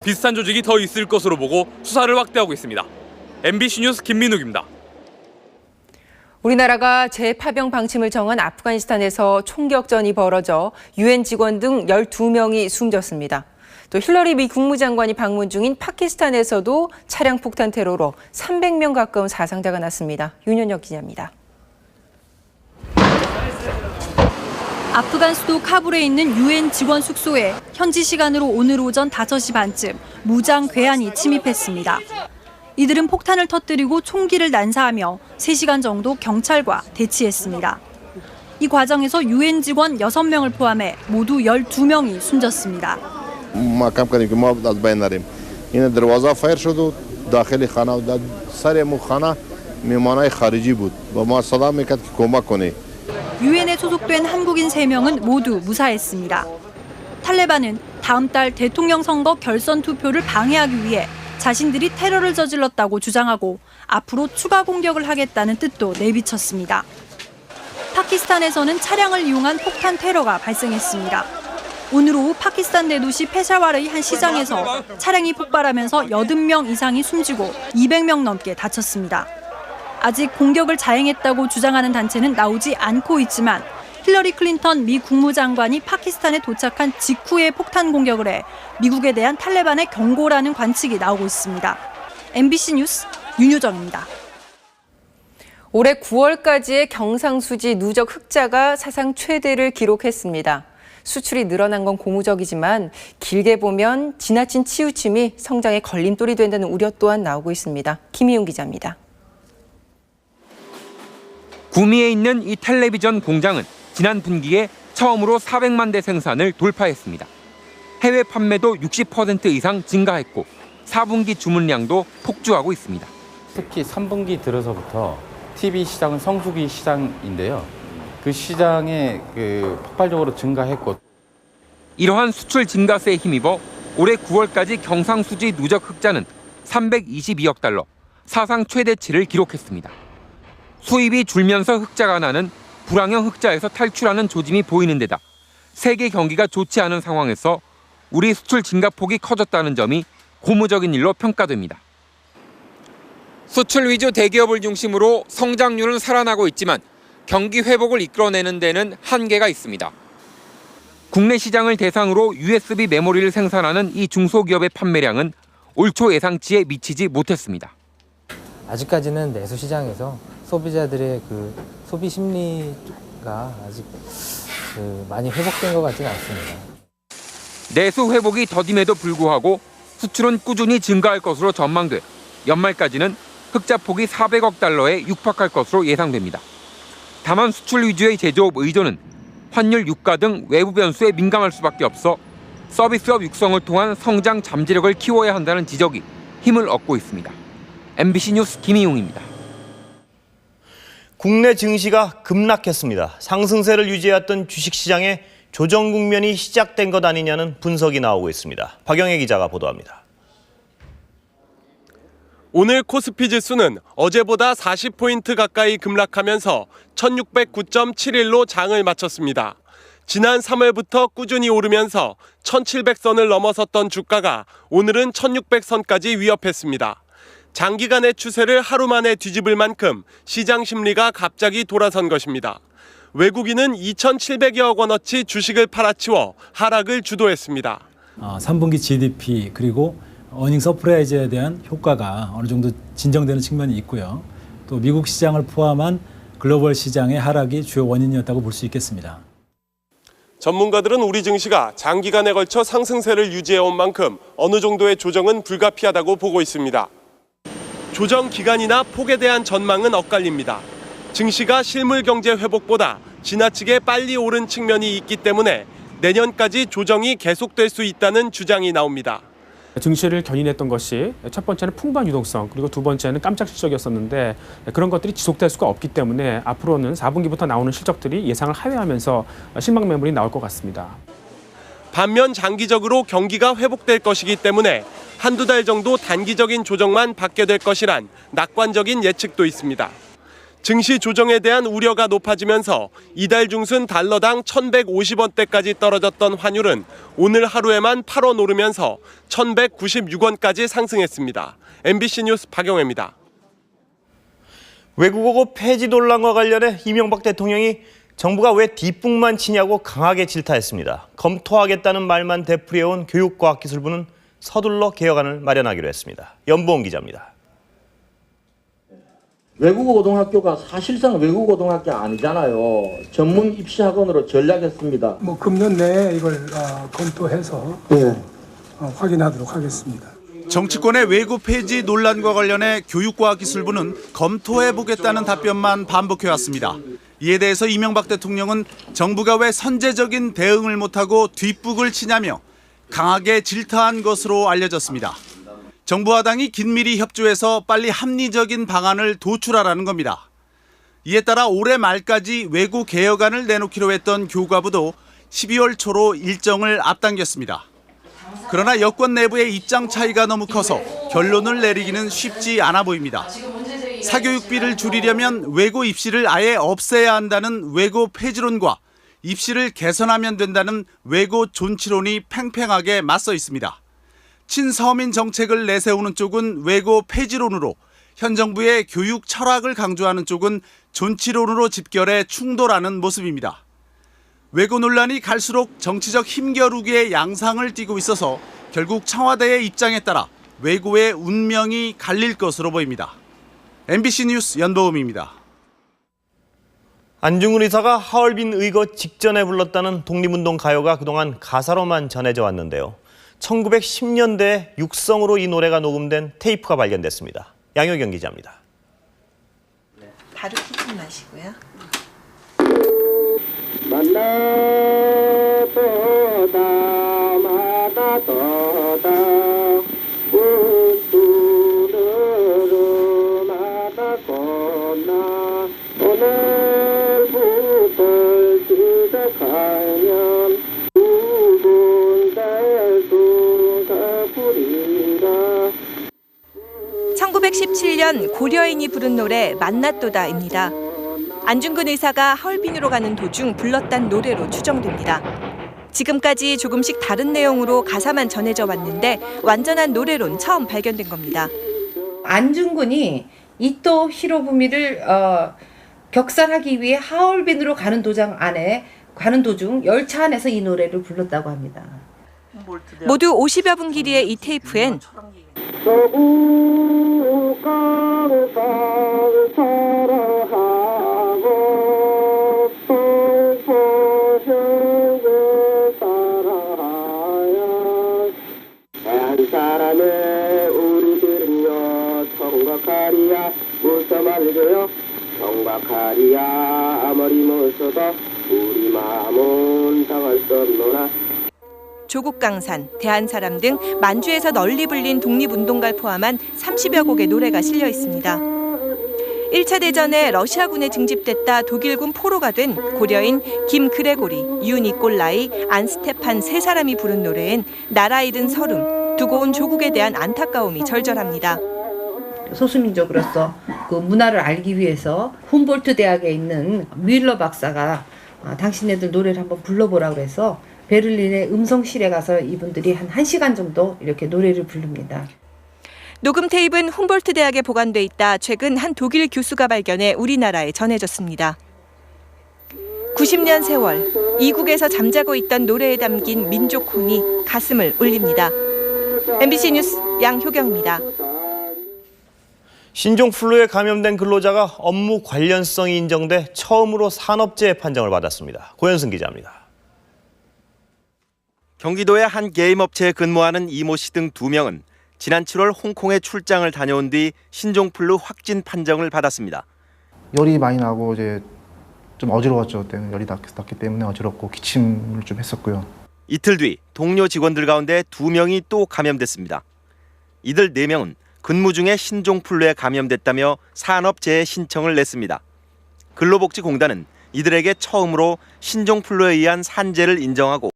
비슷한 조직이 더 있을 것으로 보고 수사를 확대하고 있습니다. MBC 뉴스 김민욱입니다. 우리나라가 재파병 방침을 정한 아프가니스탄에서 총격전이 벌어져 유엔 직원 등 12명이 숨졌습니다. 또 힐러리 미 국무장관이 방문 중인 파키스탄에서도 차량 폭탄 테러로 300명 가까운 사상자가 났습니다. 윤현혁 기자입니다. 아프간 수도 카불에 있는 유엔 직원 숙소에 현지 시간으로 오늘 오전 5시 반쯤 무장 괴한이 침입했습니다. 이들은 폭탄을 터뜨리고 총기를 난사하며 3시간 정도 경찰과 대치했습니다. 이 과정에서 유엔 직원 6명을 포함해 모두 12명이 숨졌습니다. 유엔에 소속된 한국인 3명은 모두 무사했습니다. 탈레반은 다음 달 대통령 선거 결선 투표를 방해하기 위해 자신들이 테러를 저질렀다고 주장하고 앞으로 추가 공격을 하겠다는 뜻도 내비쳤습니다. 파키스탄에서는 차량을 이용한 폭탄 테러가 발생했습니다. 오늘 오후 파키스탄 대도시 페샤와르의 한 시장에서 차량이 폭발하면서 80명 이상이 숨지고 200명 넘게 다쳤습니다. 아직 공격을 자행했다고 주장하는 단체는 나오지 않고 있지만 힐러리 클린턴 미 국무장관이 파키스탄에 도착한 직후에 폭탄 공격을 해 미국에 대한 탈레반의 경고라는 관측이 나오고 있습니다. MBC 뉴스 윤효정입니다. 올해 9월까지의 경상수지 누적 흑자가 사상 최대를 기록했습니다. 수출이 늘어난 건 고무적이지만 길게 보면 지나친 치우침이 성장의 걸림돌이 된다는 우려 또한 나오고 있습니다. 김희용 기자입니다. 구미에 있는 이 텔레비전 공장은 지난 분기에 처음으로 400만 대 생산을 돌파했습니다. 해외 판매도 60% 이상 증가했고 4분기 주문량도 폭주하고 있습니다. 특히 3분기 들어서부터 TV 시장은 성수기 시장인데요. 그 시장에 폭발적으로 증가했고 이러한 수출 증가세에 힘입어 올해 9월까지 경상수지 누적 흑자는 322억 달러, 사상 최대치를 기록했습니다. 수입이 줄면서 흑자가 나는 불황형 흑자에서 탈출하는 조짐이 보이는 데다 세계 경기가 좋지 않은 상황에서 우리 수출 증가폭이 커졌다는 점이 고무적인 일로 평가됩니다. 수출 위주 대기업을 중심으로 성장률은 살아나고 있지만 경기 회복을 이끌어내는 데는 한계가 있습니다. 국내 시장을 대상으로 USB 메모리를 생산하는 이 중소기업의 판매량은 올 초 예상치에 미치지 못했습니다. 아직까지는 내수 시장에서 소비자들의 소비 심리가 아직 많이 회복된 것 같지는 않습니다. 내수 회복이 더딤에도 불구하고 수출은 꾸준히 증가할 것으로 전망돼 연말까지는 흑자폭이 400억 달러에 육박할 것으로 예상됩니다. 다만 수출 위주의 제조업 의존은 환율, 유가 등 외부 변수에 민감할 수밖에 없어 서비스업 육성을 통한 성장 잠재력을 키워야 한다는 지적이 힘을 얻고 있습니다. MBC 뉴스 김희용입니다. 국내 증시가 급락했습니다. 상승세를 유지해왔던 주식시장에 조정 국면이 시작된 것 아니냐는 분석이 나오고 있습니다. 박영애 기자가 보도합니다. 오늘 코스피 지수는 어제보다 40포인트 가까이 급락하면서 1609.71로 장을 마쳤습니다. 지난 3월부터 꾸준히 오르면서 1700선을 넘어섰던 주가가 오늘은 1600선까지 위협했습니다. 장기간의 추세를 하루 만에 뒤집을 만큼 시장 심리가 갑자기 돌아선 것입니다. 외국인은 2,700여억 원어치 주식을 팔아치워 하락을 주도했습니다. 3분기 GDP 그리고 어닝 서프라이즈에 대한 효과가 어느 정도 진정되는 측면이 있고요. 또 미국 시장을 포함한 글로벌 시장의 하락이 주요 원인이었다고 볼 수 있겠습니다. 전문가들은 우리 증시가 장기간에 걸쳐 상승세를 유지해온 만큼 어느 정도의 조정은 불가피하다고 보고 있습니다. 조정 기간이나 폭에 대한 전망은 엇갈립니다. 증시가 실물 경제 회복보다 지나치게 빨리 오른 측면이 있기 때문에 내년까지 조정이 계속될 수 있다는 주장이 나옵니다. 증시를 견인했던 것이 첫 번째는 풍부한 유동성, 그리고 두 번째는 깜짝 실적이었었는데 그런 것들이 지속될 수가 없기 때문에 앞으로는 4분기부터 나오는 실적들이 예상을 하회하면서 실망 매물이 나올 것 같습니다. 반면 장기적으로 경기가 회복될 것이기 때문에 한두 달 정도 단기적인 조정만 받게 될 것이란 낙관적인 예측도 있습니다. 증시 조정에 대한 우려가 높아지면서 이달 중순 달러당 1,150원대까지 떨어졌던 환율은 오늘 하루에만 8원 오르면서 1,196원까지 상승했습니다. MBC 뉴스 박영혜입니다. 외국어고 폐지 논란과 관련해 이명박 대통령이 정부가 왜 뒷북만 치냐고 강하게 질타했습니다. 검토하겠다는 말만 되풀이해온 교육과학기술부는 서둘러 개혁안을 마련하기로 했습니다. 연보은 기자입니다. 외국어 고등학교가 사실상 외국어 고등학교 아니잖아요. 전문 입시 학원으로 전략했습니다. 금년 내에 이걸 검토해서 확인하도록 하겠습니다. 정치권의 외고 폐지 논란과 관련해 교육과학기술부는 검토해보겠다는 답변만 반복해왔습니다. 이에 대해서 이명박 대통령은 정부가 왜 선제적인 대응을 못하고 뒷북을 치냐며 강하게 질타한 것으로 알려졌습니다. 정부와 당이 긴밀히 협조해서 빨리 합리적인 방안을 도출하라는 겁니다. 이에 따라 올해 말까지 외고 개혁안을 내놓기로 했던 교과부도 12월 초로 일정을 앞당겼습니다. 그러나 여권 내부의 입장 차이가 너무 커서 결론을 내리기는 쉽지 않아 보입니다. 사교육비를 줄이려면 외고 입시를 아예 없애야 한다는 외고 폐지론과 입시를 개선하면 된다는 외고 존치론이 팽팽하게 맞서 있습니다. 친서민 정책을 내세우는 쪽은 외고 폐지론으로 현 정부의 교육 철학을 강조하는 쪽은 존치론으로 집결해 충돌하는 모습입니다. 외고 논란이 갈수록 정치적 힘겨루기의 양상을 띠고 있어서 결국 청와대의 입장에 따라 외고의 운명이 갈릴 것으로 보입니다. MBC 뉴스 연보음입니다. 안중근 의사가 하얼빈 의거 직전에 불렀다는 독립운동 가요가 그동안 가사로만 전해져 왔는데요. 1910년대에 육성으로 이 노래가 녹음된 테이프가 발견됐습니다. 양효경 기자입니다. 바로 키지 마시고요. 만나보다 마다도다 우수르르 마다고나 오늘부터 시작하면 두군데수가 부리라. 1917년 고려인이 부른 노래 만나또다입니다. 안중근 의사가 하얼빈으로 가는 도중 불렀단 노래로 추정됩니다. 지금까지 조금씩 다른 내용으로 가사만 전해져 왔는데 완전한 노래론 처음 발견된 겁니다. 안중근이 이토 히로부미를 격살하기 위해 하얼빈으로 가는 도중 열차 안에서 이 노래를 불렀다고 합니다. 모두 50여 분 길이의 이 테이프엔 사람의 우리들은요 청각하리야 무서 말고요 청각하리야 아무리 무서도 우리 마음은 당할 수 없노라. 조국강산, 대한사람 등 만주에서 널리 불린 독립운동가를 포함한 30여 곡의 노래가 실려 있습니다. 1차 대전에 러시아군에 징집됐다 독일군 포로가 된 고려인 김그레고리, 유니콜라이, 안스테판 세 사람이 부른 노래엔 나라 잃은 서름, 두고 온 조국에 대한 안타까움이 절절합니다. 소수민족으로서 그 문화를 알기 위해서 훔볼트 대학에 있는 뮬러 박사가 당신네들 노래를 한번 불러보라고 해서 베를린의 음성실에 가서 이분들이 한 1시간 정도 이렇게 노래를 부릅니다. 녹음 테이프는 훔볼트 대학에 보관돼 있다 최근 한 독일 교수가 발견해 우리나라에 전해졌습니다. 90년 세월, 이국에서 잠자고 있던 노래에 담긴 민족혼이 가슴을 울립니다. MBC 뉴스 양효경입니다. 신종플루에 감염된 근로자가 업무 관련성이 인정돼 처음으로 산업재해 판정을 받았습니다. 고현승 기자입니다. 경기도의 한 게임 업체에 근무하는 이모 씨 등 2명은 지난 7월 홍콩에 출장을 다녀온 뒤 신종플루 확진 판정을 받았습니다. 열이 많이 나고 이제 좀 어지러웠죠. 그때는 열이 났기 때문에 어지럽고 기침을 좀 했었고요. 이틀 뒤 동료 직원들 가운데 2명이 또 감염됐습니다. 이들 4명은 근무 중에 신종플루에 감염됐다며 산업재해 신청을 냈습니다. 근로복지공단은 이들에게 처음으로 신종플루에 의한 산재를 인정하고